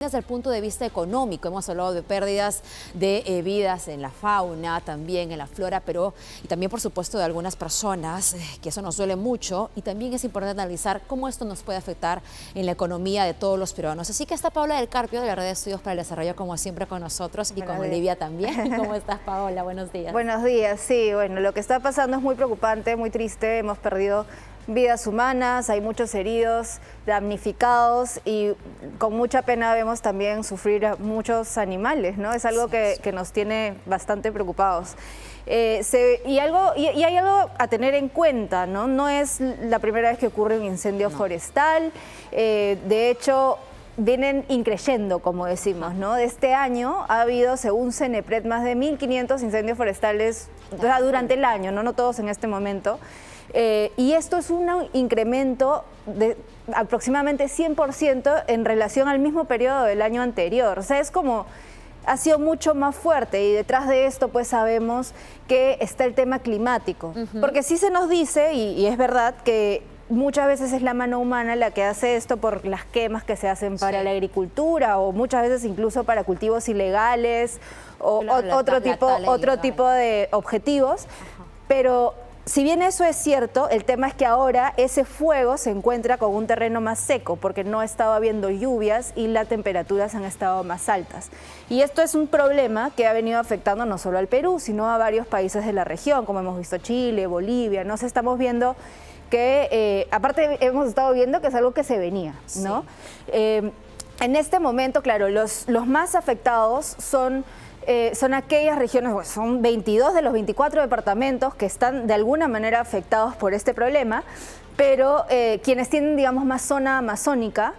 Desde el punto de vista económico, hemos hablado de pérdidas de vidas en la fauna, también en la flora, y también por supuesto de algunas personas, que eso nos duele mucho, y también es importante analizar cómo esto nos puede afectar en la economía de todos los peruanos. Así que está Paola del Carpio de la Red de Estudios para el Desarrollo, como siempre con nosotros, y con Olivia también. ¿Cómo estás, Paola? Buenos días. Buenos días, sí, bueno, lo que está pasando es muy preocupante, muy triste, hemos perdido vidas humanas, hay muchos heridos, damnificados y con mucha pena vemos también sufrir a muchos animales, ¿no? Es algo que nos tiene bastante preocupados. Y hay algo a tener en cuenta, ¿no? No es la primera vez que ocurre un incendio forestal, de hecho vienen increyendo, como decimos, ¿no? De este año ha habido, según Cenepred, más de 1.500 incendios forestales durante el año, no todos en este momento. Y esto es un incremento de aproximadamente 100% en relación al mismo periodo del año anterior. O sea, es como, ha sido mucho más fuerte y detrás de esto pues sabemos que está el tema climático. Porque sí se nos dice, y es verdad, que muchas veces es la mano humana la que hace esto por las quemas que se hacen para la agricultura o muchas veces incluso para cultivos ilegales o otro tipo de objetivos. Pero si bien eso es cierto, el tema es que ahora ese fuego se encuentra con un terreno más seco porque no ha estado habiendo lluvias y las temperaturas han estado más altas. Y esto es un problema que ha venido afectando no solo al Perú, sino a varios países de la región, como hemos visto Chile, Bolivia. Nos estamos viendo que, aparte hemos estado viendo que es algo que se venía, ¿no? Sí. En este momento, claro, los más afectados son aquellas regiones, bueno, son 22 de los 24 departamentos que están de alguna manera afectados por este problema, pero quienes tienen, digamos, más zona amazónica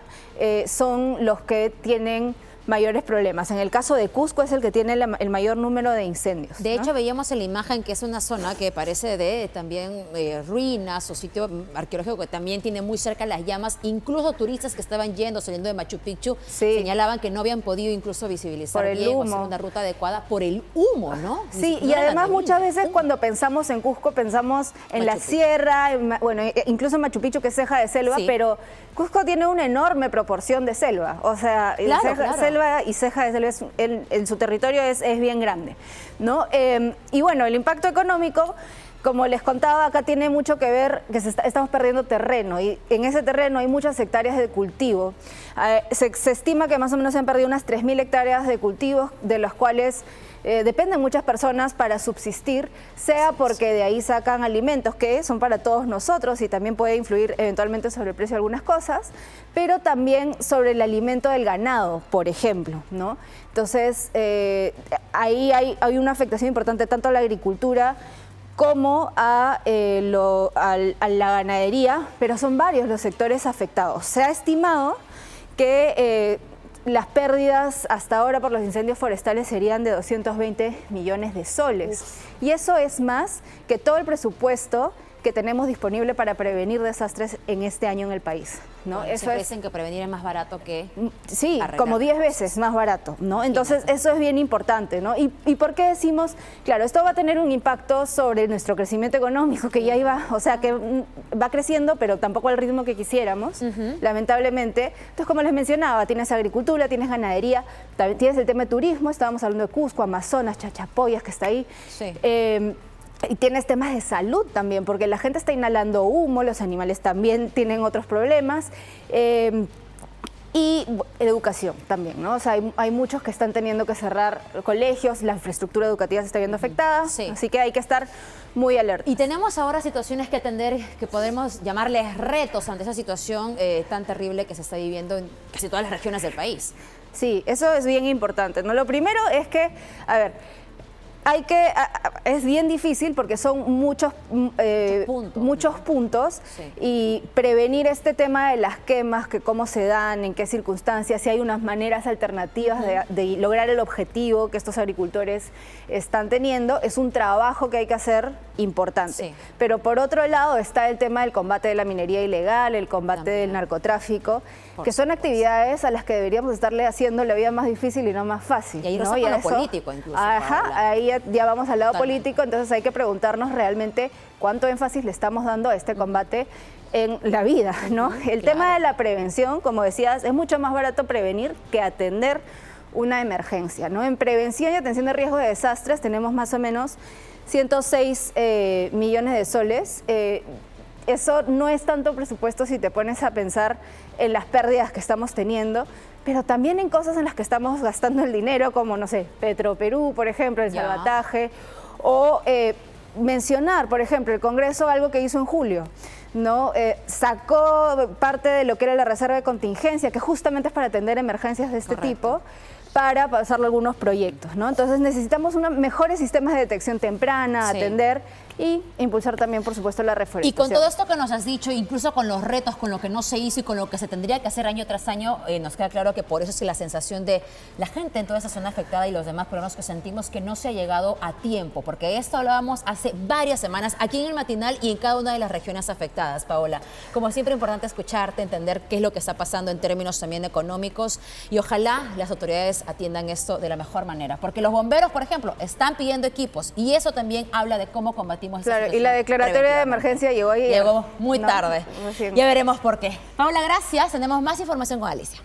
son los que tienen mayores problemas. En el caso de Cusco es el que tiene el mayor número de incendios. De hecho, veíamos en la imagen que es una zona que parece de también ruinas o sitio arqueológico que también tiene muy cerca las llamas. Incluso turistas que estaban saliendo de Machu Picchu, señalaban que no habían podido incluso visibilizar bien o hacer una ruta adecuada por el humo, ¿no? Sí, y además muchas veces cuando pensamos en Cusco pensamos en la sierra, bueno, incluso en Machu Picchu que es ceja de selva, pero Cusco tiene una enorme proporción de selva, o sea, selva y ceja de selva en su territorio es bien grande, ¿no? Y bueno, el impacto económico, como les contaba, acá tiene mucho que ver que estamos perdiendo terreno y en ese terreno hay muchas hectáreas de cultivo. Se estima que más o menos se han perdido unas 3.000 hectáreas de cultivos, de las cuales dependen muchas personas para subsistir, sea porque de ahí sacan alimentos que son para todos nosotros y también puede influir eventualmente sobre el precio de algunas cosas, pero también sobre el alimento del ganado, por ejemplo, ¿no? Entonces, ahí hay una afectación importante tanto a la agricultura como a la ganadería, pero son varios los sectores afectados. Se ha estimado que las pérdidas hasta ahora por los incendios forestales serían de 220 millones de soles. Y eso es más que todo el presupuesto que tenemos disponible para prevenir desastres en este año en el país, ¿no? Bueno, eso dicen que prevenir es más barato que arreglar. Como 10 veces más barato, ¿no? Entonces eso es bien importante, ¿no? ¿Y por qué decimos, claro, esto va a tener un impacto sobre nuestro crecimiento económico, que ya iba, o sea, que va creciendo, pero tampoco al ritmo que quisiéramos, lamentablemente. Entonces, como les mencionaba, tienes agricultura, tienes ganadería, también tienes el tema de turismo, estábamos hablando de Cusco, Amazonas, Chachapoyas, que está ahí. Sí. Y tienes temas de salud también, porque la gente está inhalando humo, los animales también tienen otros problemas. Y educación también, ¿no? O sea, hay muchos que están teniendo que cerrar colegios, la infraestructura educativa se está viendo afectada, así que hay que estar muy alerta. Y tenemos ahora situaciones que atender, que podemos llamarles retos ante esa situación tan terrible que se está viviendo en casi todas las regiones del país. Sí, eso es bien importante, ¿no? Lo primero es que, a ver, es bien difícil porque son muchos puntos y prevenir este tema de las quemas, que cómo se dan, en qué circunstancias, si hay unas maneras alternativas de lograr el objetivo que estos agricultores están teniendo, es un trabajo que hay que hacer importante. Pero por otro lado está el tema del combate de la minería ilegal, el combate del narcotráfico, que son actividades a las que deberíamos estarle haciendo la vida más difícil y no más fácil. Y ahí roza con lo político incluso. Ahí ya vamos al lado Totalmente. político, entonces hay que preguntarnos realmente cuánto énfasis le estamos dando a este combate en la vida, ¿no? El tema de la prevención, como decías, es mucho más barato prevenir que atender una emergencia, ¿no? En prevención y atención de riesgo de desastres tenemos más o menos 106 millones de soles. Eso no es tanto presupuesto si te pones a pensar en las pérdidas que estamos teniendo, pero también en cosas en las que estamos gastando el dinero, como, no sé, Petroperú, por ejemplo, el salvataje, o mencionar, por ejemplo, el Congreso algo que hizo en julio, ¿no? Sacó parte de lo que era la reserva de contingencia, que justamente es para atender emergencias de este tipo, para pasarlo a algunos proyectos, ¿no? Entonces necesitamos mejores sistemas de detección temprana, atender y impulsar también, por supuesto, la reforestación. Y con todo esto que nos has dicho, incluso con los retos, con lo que no se hizo y con lo que se tendría que hacer año tras año, nos queda claro que por eso es la sensación de la gente en toda esa zona afectada y los demás problemas que sentimos que no se ha llegado a tiempo, porque esto hablábamos hace varias semanas aquí en el matinal y en cada una de las regiones afectadas, Paola. Como siempre, importante escucharte, entender qué es lo que está pasando en términos también económicos y ojalá las autoridades atiendan esto de la mejor manera, porque los bomberos, por ejemplo, están pidiendo equipos y eso también habla de cómo combatimos esta Claro, y situación la declaratoria de emergencia llegó ayer. Llegó muy tarde. Ya veremos por qué. Paola, gracias. Tenemos más información con Alicia.